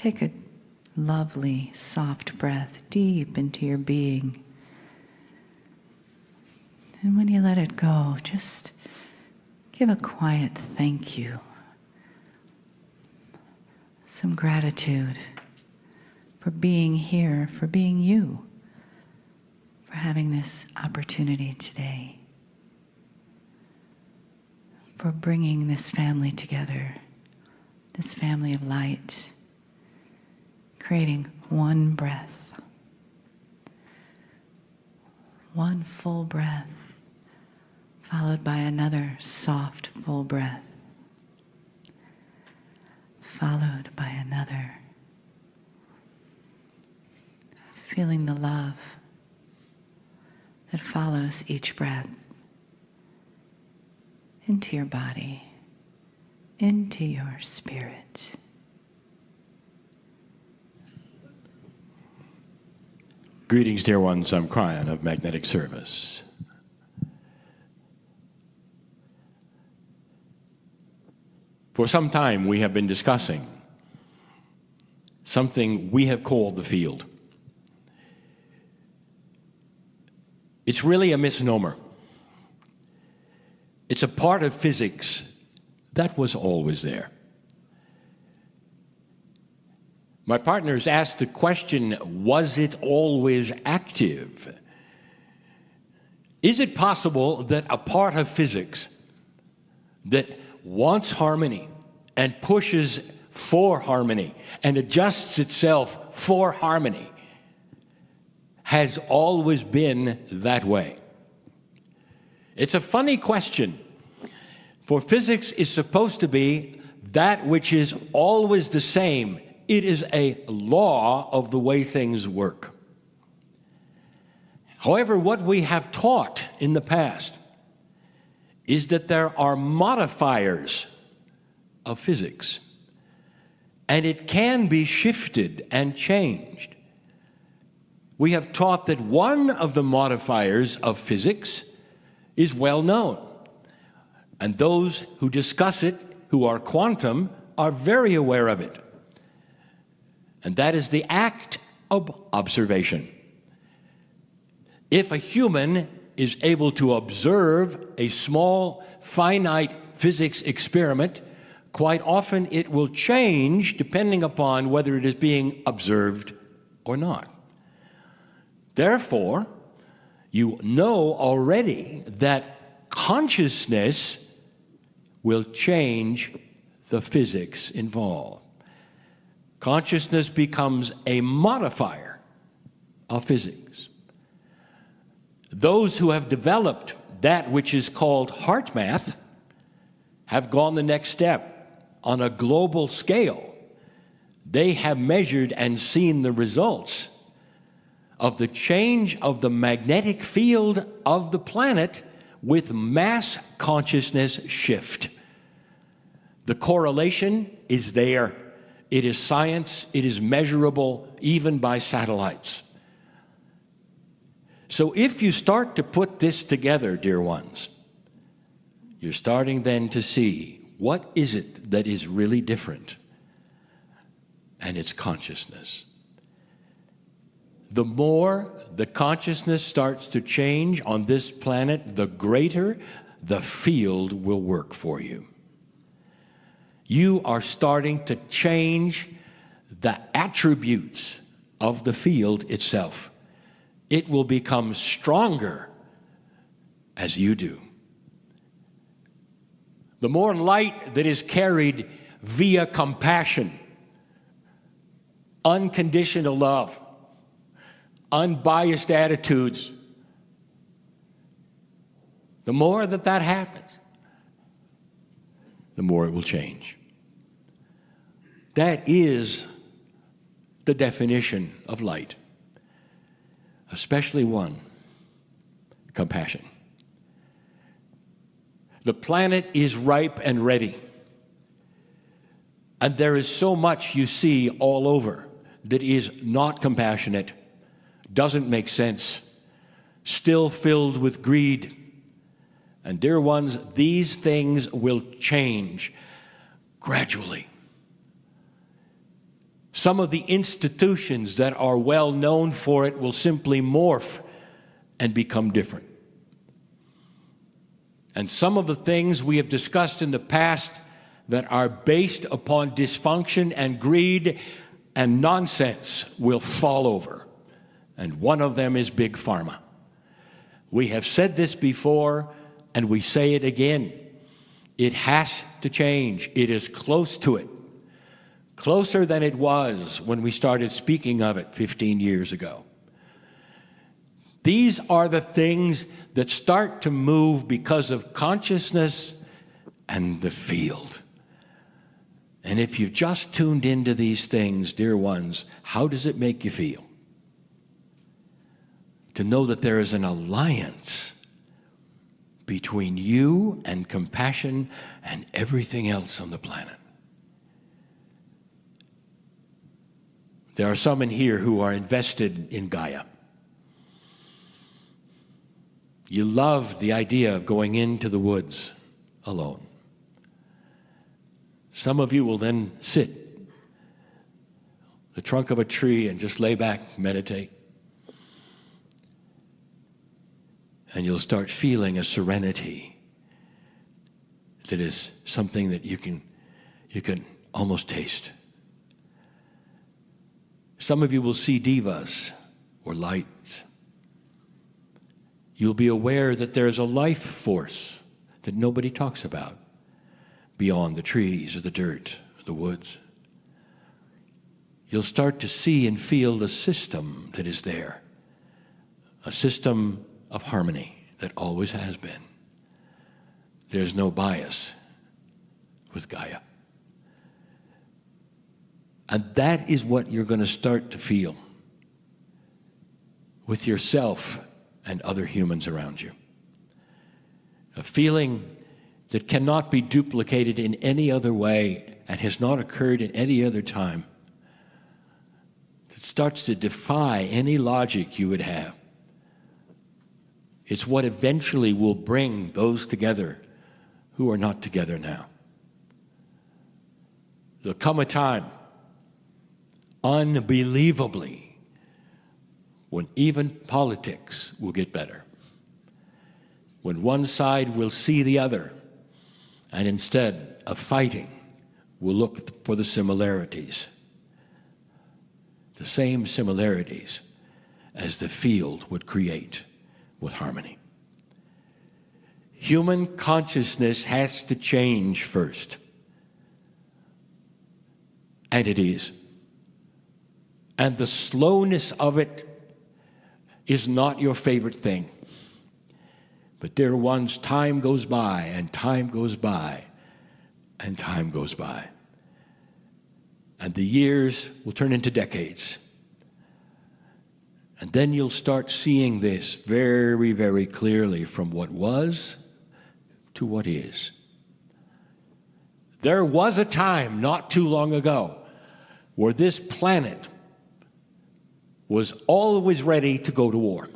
take a lovely, soft breath deep into your being. And when you let it go, just give a quiet thank you. Some gratitude for being here, for being you, for having this opportunity today, for bringing this family together, this family of light, creating one breath, one full breath, followed by another soft, full breath, followed by another. Feeling the love that follows each breath into your body, into your spirit. Greetings, dear ones. I'm Kryon of Magnetic Service. For some time, we have been discussing something we have called the field. It's really a misnomer. It's a part of physics that was always there. My partners asked the question, was it always active? Is it possible that a part of physics that wants harmony and pushes for harmony and adjusts itself for harmony has always been that way? It's a funny question, for physics is supposed to be that which is always the same. It is a law of the way things work. However, what we have taught in the past is that there are modifiers of physics, and it can be shifted and changed. We have taught that one of the modifiers of physics is well known, and those who discuss it, who are quantum, are very aware of it. And that is the act of observation. If a human is able to observe a small, finite physics experiment, quite often it will change depending upon whether it is being observed or not. Therefore, you know already that consciousness will change the physics involved. Consciousness becomes a modifier of physics. Those who have developed that which is called heart math have gone the next step. On a global scale, they have measured and seen the results of the change of the magnetic field of the planet with mass consciousness shift. The correlation is there. It is science. It is measurable even by satellites. So if you start to put this together, dear ones, you're starting then to see what is it that is really different. And it's consciousness. The more the consciousness starts to change on this planet, the greater the field will work for you. You are starting to change the attributes of the field itself. It will become stronger as you do. The more light that is carried via compassion, unconditional love, unbiased attitudes, the more that happens, the more it will change. That is the definition of light, especially one, compassion. The planet is ripe and ready, and there is so much you see all over that is not compassionate, doesn't make sense, still filled with greed. And dear ones, these things will change gradually. Some of the institutions that are well known for it will simply morph and become different. And some of the things we have discussed in the past that are based upon dysfunction and greed and nonsense will fall over. And one of them is Big Pharma. We have said this before, and we say it again. It has to change. It is close to it. Closer than it was when we started speaking of it 15 years ago. These are the things that start to move because of consciousness and the field. And if you've just tuned into these things, dear ones, how does it make you feel? To know that there is an alliance between you and compassion and everything else on the planet. There are some in here who are invested in Gaia. You love the idea of going into the woods alone. Some of you will then sit the trunk of a tree and just lay back, meditate. And you'll start feeling a serenity that is something that you can almost taste. Some of you will see divas or lights. You'll be aware that there's a life force that nobody talks about beyond the trees or the dirt or the woods. You'll start to see and feel the system that is there, a system of harmony that always has been. There's no bias with Gaia. And that is what you're going to start to feel with yourself and other humans around you. A feeling that cannot be duplicated in any other way and has not occurred in any other time. That starts to defy any logic you would have. It's what eventually will bring those together who are not together now. There'll come a time, unbelievably, when even politics will get better. When one side will see the other, and instead of fighting, will look for the similarities. The same similarities as the field would create with harmony. Human consciousness has to change first. And it is. And the slowness of it is not your favorite thing. But dear ones, time goes by, and time goes by, and time goes by. And the years will turn into decades. And then you'll start seeing this very, very clearly from what was to what is. There was a time not too long ago where this planet was always ready to go to war.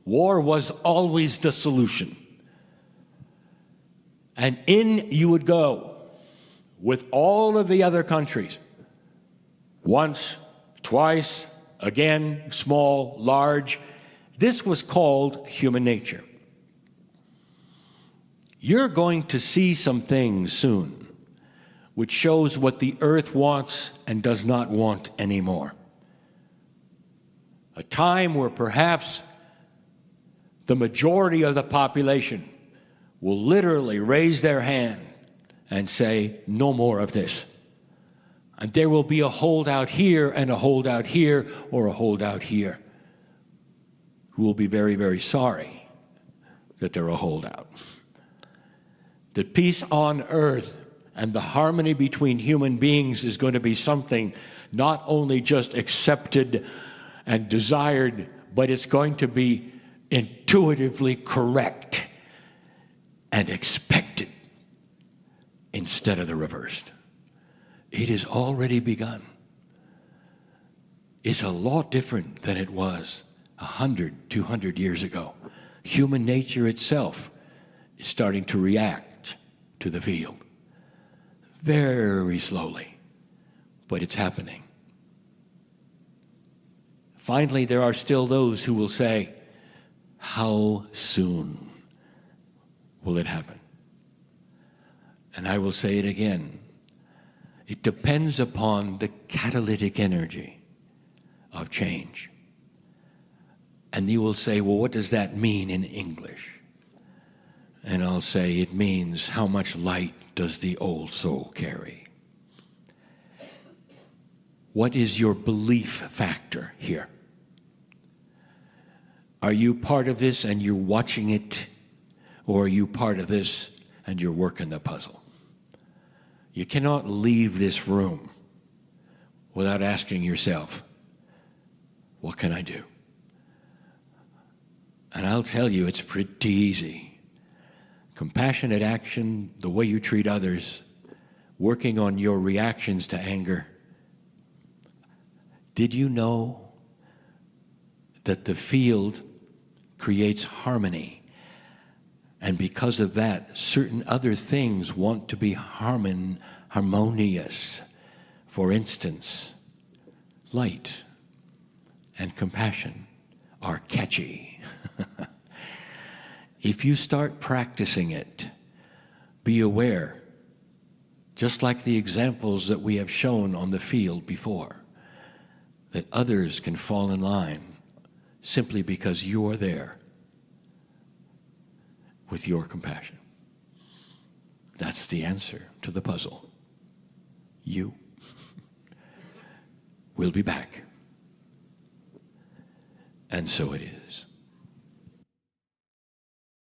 War was always the solution. And in you would go with all of the other countries. Once, twice, again, small, large. This was called human nature. You're going to see some things soon which shows what the earth wants and does not want anymore. A time where perhaps the majority of the population will literally raise their hand and say, no more of this. And there will be a holdout here and a holdout here or a holdout here who will be very, very sorry that they're a holdout. That peace on earth and the harmony between human beings is going to be something not only just accepted and desired, but it's going to be intuitively correct and expected instead of the reversed. It has already begun. It's a lot different than it was 100, 200 years ago. Human nature itself is starting to react to the field. Very slowly, but it's happening. Finally, there are still those who will say, how soon will it happen? And I will say it again. It depends upon the catalytic energy of change. And you will say, well, what does that mean in English? And I'll say, it means how much light does the old soul carry? What is your belief factor here? Are you part of this and you're watching it? Or are you part of this and you're working the puzzle? You cannot leave this room without asking yourself, what can I do? And I'll tell you, it's pretty easy. Compassionate action, the way you treat others, working on your reactions to anger. Did you know that the field creates harmony? And because of that, certain other things want to be harmonious. For instance, light and compassion are catchy. If you start practicing it, be aware, just like the examples that we have shown on the field before, that others can fall in line simply because you are there with your compassion. That's the answer to the puzzle. You. We'll be back. And so it is.